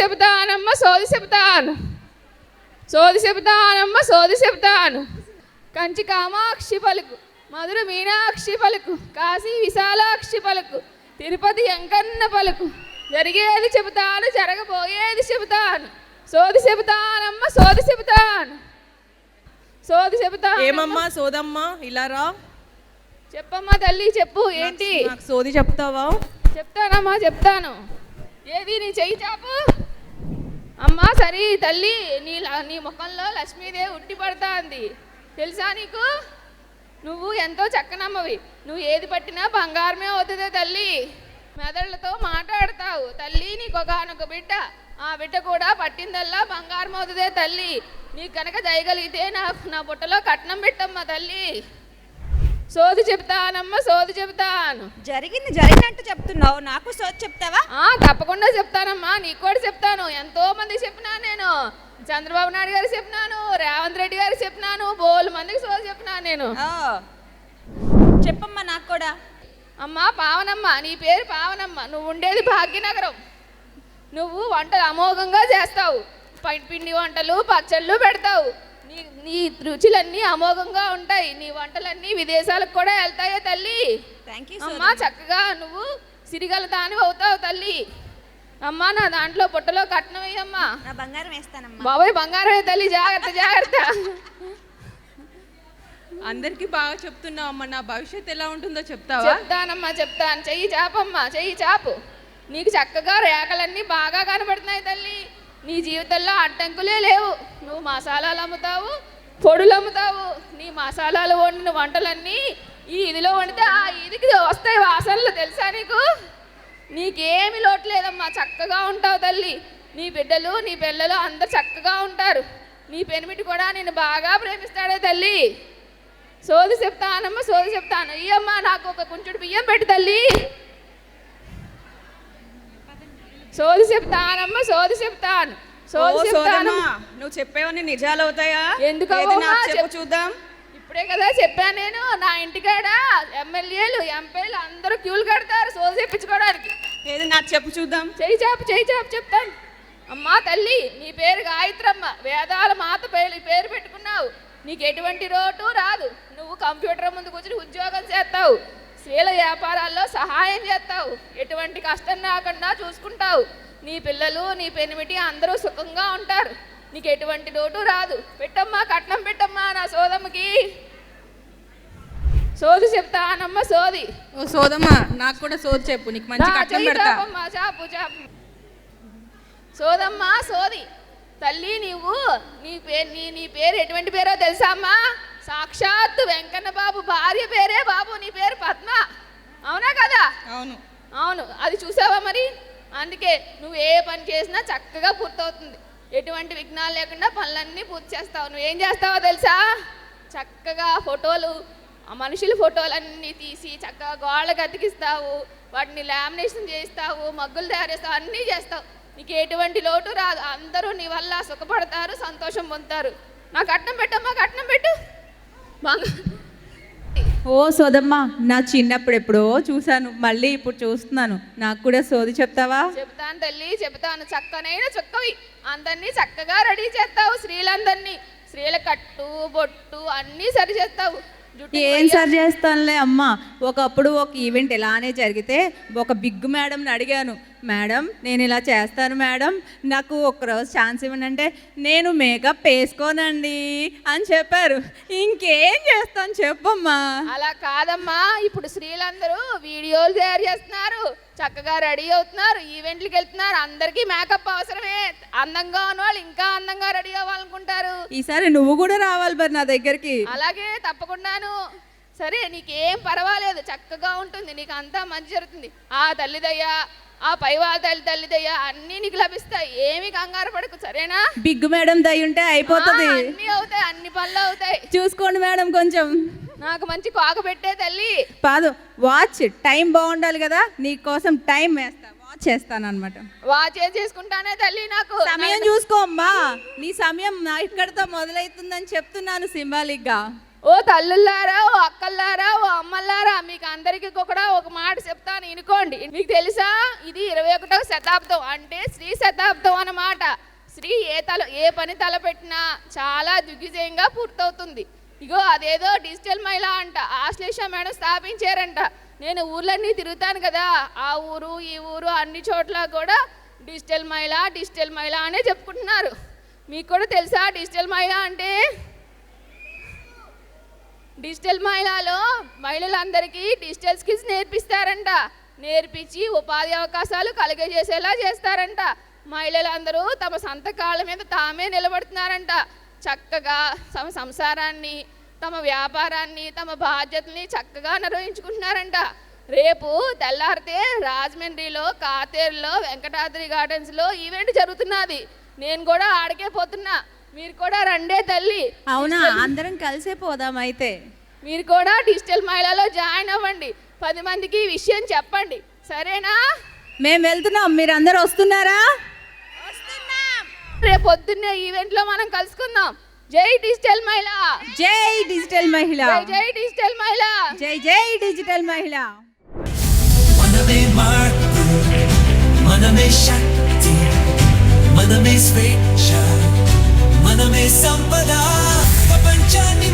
చెబుతానమ్మ సోది చెబుతాను, సోది చెబుతానమ్మ సోది చెబుతాను. కంచి కామాక్షి పలుకు, మధుర మీనాక్షి పలుకు, కాశీ విశాలాక్షి పలుకు, తిరుపతి వెంకన్న పలుకు. జరిగేది చెబుతాను, జరగబోయేది చెబుతాను, సోది చెబుతానమ్మ సోది చెబుతాను, సోది చెబుతాను. ఏమమ్మా సోదమ్మా ఇలా రా. చెప్పమ్మా తల్లి చెప్పు. ఏంటి నాకు సోది చెప్తావా? చెప్తానమ్మా చెప్తాను. ఏది నీ చెయ్యి చాపు. అమ్మా సరే తల్లి, నీ ముఖంలో లక్ష్మీదేవి ఉట్టి పడుతుంది తెలుసా నీకు? నువ్వు ఎంతో చక్కనమ్మవి, నువ్వు ఏది పట్టినా బంగారమే అవుతుందే తల్లి. మెదళ్ళతో మాట్లాడతావు తల్లి. నీకు ఒకనొక బిడ్డ, ఆ బిడ్డ కూడా పట్టిందల్లా బంగారం అవుతుందే తల్లి. నీకు కనుక దయగలిగితే నా బుట్టలో కట్నం పెట్టమ్మా తల్లి. సోది చెప్తానమ్మా సోది చెప్తాను. జరిగింది జరిగినట్టు చెప్తున్నావు, నాకు సోది చెప్తావా? తప్పకుండా చెప్తానమ్మా, నీకు కూడా చెప్తాను. ఎంతో మందికి చెప్పినాను నేను. చంద్రబాబు నాయుడు గారు చెప్పినాను, రేవంత్ రెడ్డి గారు చెప్పినాను, బోలు మందికి సోది చెప్పినాను నేను. చెప్పమ్మా నాకు కూడా. అమ్మా పావనమ్మ, నీ పేరు పావనమ్మ, నువ్వు ఉండేది భాగ్యనగరం. నువ్వు వంటలు అమోఘంగా చేస్తావు, పిండి వంటలు పచ్చళ్ళు పెడతావు. నీ రుచులన్నీ అమోఘంగా ఉంటాయి. నీ వంటలన్నీ విదేశాలకు కూడా వెళ్తాయో తల్లి. అమ్మా చక్కగా నువ్వు సిరిగల దాని అవుతావు తల్లి. అమ్మా నా దాంట్లో పుట్టలో కట్నం వేయమ్మా. బంగారం వేస్తానమ్మా. బాబాయ్ బంగారం తల్లి, జాగ్రత్త జాగ్రత్త. అందరికి బాగా చెప్తున్నావు అమ్మా, నా భవిష్యత్తు ఎలా ఉంటుందో చెప్తావా? చెప్తానమ్మా చెప్తాను. చెయ్యి చాపమ్మా, చెయ్యి చాపు. నీకు చక్కగా రేఖలన్నీ బాగా కనబడుతున్నాయి తల్లి. నీ జీవితంలో అడ్డంకులే లేవు. నువ్వు మసాలాలు అమ్ముతావు, పొడులు అమ్ముతావు. నీ మసాలాలు వండిన వంటలన్నీ ఈ ఇదిలో వండితే ఆ ఇదికి వస్తాయి వాసనలు తెలుసా నీకు? నీకేమి లోటు లేదమ్మా, చక్కగా ఉంటావు తల్లి. నీ బిడ్డలు నీ పిల్లలు అందరు చక్కగా ఉంటారు. నీ పెనిమిటి కూడా నేను బాగా ప్రేమిస్తాడే తల్లి. సోది చెప్తానమ్మా సోది చెప్తాను. ఇయ్యమ్మా నాకు ఒక కుంచుడు బియ్యం పెట్టి తల్లి. సోది చెప్తానమ్మా సోది చెప్తాను, సోది చెప్తాను. నువ్వు చెప్పేవన్నీ నిజాలు అవుతాయా? ఎందుకు చూద్దాం. ఇప్పుడే కదా చెప్పాను నేను. నా ఇంటికాడ ఎమ్మెల్యేలు ఎంపీలు అందరూ క్యూలు కడతారు సోది చెప్పించుకోవడానికి. ఏది నాకు చెప్పు చూద్దాం. చెయ్యి చాపు చెప్తాను. అమ్మా తల్లి, నీ పేరు గాయత్రమ్మ, వేదాల మాత పేరు పెట్టుకున్నావు. నీకు ఎటువంటి రోటు రాదు. నువ్వు కంప్యూటర్ ముందు కూర్చుని ఉద్యోగం చేస్తావు, స్త్రీల వ్యాపారాల్లో సహాయం చేస్తావు, ఎటువంటి కష్టం రాకుండా చూసుకుంటావు. నీ పిల్లలు నీ పెనిమిటి అందరూ సుఖంగా ఉంటారు. నీకు ఎటువంటి లోటు రాదు. పెట్టమ్మా కట్నం పెట్టమ్మా నా సోదమ్మకి. సోది చెప్తానమ్మ సోది. ఓ సోదమ్మా నాకు కూడా సోది చెప్పు, నీకు మంచి కట్నం పెడతా. చాపు చాపు. సోదమ్మా సోది తల్లి. నీ పేరు ఎటువంటి పేరో తెలుసా అమ్మా? సాక్షాత్తు వెంకన్న బాబు భార్య పేరే బాబు. నీ పేరు పద్మ, అవునా కదా? అవును అవును. అది చూసావా మరి? అందుకే నువ్వు ఏ పని చేసినా చక్కగా పూర్తవుతుంది. ఎటువంటి విఘ్నాలు లేకుండా పనులన్నీ పూర్తి చేస్తావు. నువ్వేం చేస్తావో తెలుసా? చక్కగా ఫోటోలు, మనుషుల ఫోటోలన్నీ తీసి చక్కగా గోళ్ళకి అతికిస్తావు, వాటిని లామినేషన్ చేస్తావు, మగ్గులు తయారు చేస్తావు, అన్నీ చేస్తావు. నీకు ఎటువంటి లోటు రాదు. అందరూ నీ వల్ల సుఖపడతారు, సంతోషం పొందుతారు. నాకు కట్నం పెట్టమ్మా, కట్నం పెట్టు. ఓ సోదమ్మ, నా చిన్నప్పుడు ఎప్పుడో చూశాను, మళ్ళీ ఇప్పుడు చూస్తున్నాను. నాకు కూడా సోది చెప్తావా? చెప్తాను తల్లి చెప్తాను. చక్కనైన చక్కవి అందరినీ చక్కగా రెడీ చేస్తావు. స్త్రీలందరినీ, స్త్రీల కట్టు బొట్టు అన్నీ సరి చేస్తావు. ఏం సరి చేస్తానులే అమ్మ. ఒకప్పుడు ఒక ఈవెంట్ ఇలానే జరిగితే ఒక బిగ్ మేడంని అడిగాను, మేడం నేను ఇలా చేస్తాను మేడం, నాకు ఒక్కరోజు ఛాన్స్ ఇవ్వండి అంటే, నేను మేకప్ వేసుకోనండి అని చెప్పారు. ఇంకేం చేస్తాను చెప్పమ్మా. అలా కాదమ్మా, ఇప్పుడు స్త్రీలందరూ వీడియోలు తయారు చేస్తున్నారు, చక్కగా రెడీ అవుతున్నారు, ఈవెంట్లకు వెళ్తున్నారు. అందరికీ మేకప్ అవసరమే. అందంగా ఉన్నవాళ్ళు ఇంకా అందంగా రెడీ అవ్వాలనుకుంటారు. ఈసారి నువ్వు కూడా రావాలి మరి నా దగ్గరికి. అలాగే తప్పకుండాను. సరే నీకేం పర్వాలేదు, చక్కగా ఉంటుంది, నీకు అంతా మంచి జరుగుతుంది. ఆ తల్లిదయ్యా, ఆ పైవాళ్ళ తల్లిదయ్యా అన్నీ నీకు లభిస్తాయి. ఏమి కంగారు పడకు, సరేనా? బిగ్ మేడం దయ ఉంటే అయిపోతుంది. అన్నీ అవుతాయి, అన్ని పనులు అవుతాయి. చూసుకోండి మేడం కొంచెం. నాకు మంచి కాకు పెట్టే తల్లి. కాదు, వాచ్ టైం బాగుండాలి కదా, నీ కోసం టైం వేస్తా, వాచ్ చేస్తాను అనమాట. వాచ్ ఏం చేసుకుంటానే తల్లి, నాకు సమయం చూసుకో అమ్మా. నీ సమయం నా ఇక్కడితో మొదలవుతుందని చెప్తున్నాను సింబాలిక్ గా. ఓ తల్లుల్లారా, ఓ అక్కల్లారా, ఓ అమ్మల్లారా, మీకు అందరికీ కూడా ఒక మాట చెప్తాను వినుకోండి. మీకు తెలుసా, ఇది 21వ శతాబ్దం, అంటే స్త్రీ శతాబ్దం అన్నమాట. స్త్రీ ఏ పని తలపెట్టినా చాలా దిగ్విజయంగా పూర్తవుతుంది. ఇగో అదేదో డిజిటల్ మహిళ అంట, ఆశ్లేష మేడం స్థాపించారంట. నేను ఊర్లన్నీ తిరుగుతాను కదా, ఆ ఊరు ఈ ఊరు అన్ని చోట్ల కూడా డిజిటల్ మహిళ అనే చెప్పుకుంటున్నారు. మీకు కూడా తెలుసా డిజిటల్ మహిళ అంటే? డిజిటల్ మహిళలో మహిళలందరికీ డిజిటల్ స్కిల్స్ నేర్పిస్తారంట. నేర్పించి ఉపాధి అవకాశాలు కలిగజేసేలా చేస్తారంట. మహిళలందరూ తమ సొంత కాళ్ళ మీద తామే నిలబడుతున్నారంట. చక్కగా తమ సంసారాన్ని, తమ వ్యాపారాన్ని, తమ బాధ్యతల్ని చక్కగా నిర్వహించుకుంటున్నారంట. రేపు తెల్లారితే రాజమండ్రిలో, కాతేరులో, వెంకటాద్రి గార్డెన్స్లో ఈవెంట్ జరుగుతున్నది. నేను కూడా ఆడికే పోతున్నా. మీరు కూడా రండే తల్లి. అవునా, అందరం కలిసే పోదాం అయితే. మీరు కూడా డిజిటల్ మహిళలో జాయిన్ అవ్వండి. 10 మందికి ఈ విషయం చెప్పండి, సరేనా? మేము వెళ్తున్నాం, మీరు అందరు వస్తున్నారా? రేపు పొద్దున్నే ఈవెంట్లో మనం కలుసుకుందాం. జై డిజిటల్ మహిళ, జై డిజిటల్ మహిళ, జై డిజిటల్ మహిళ, జై డిజిటల్ మహిళ. మనమే మార్పు, మనమే శక్తి, మనమే స్వేచ్ఛ, మనమే సంపద, ప్రపంచాన్ని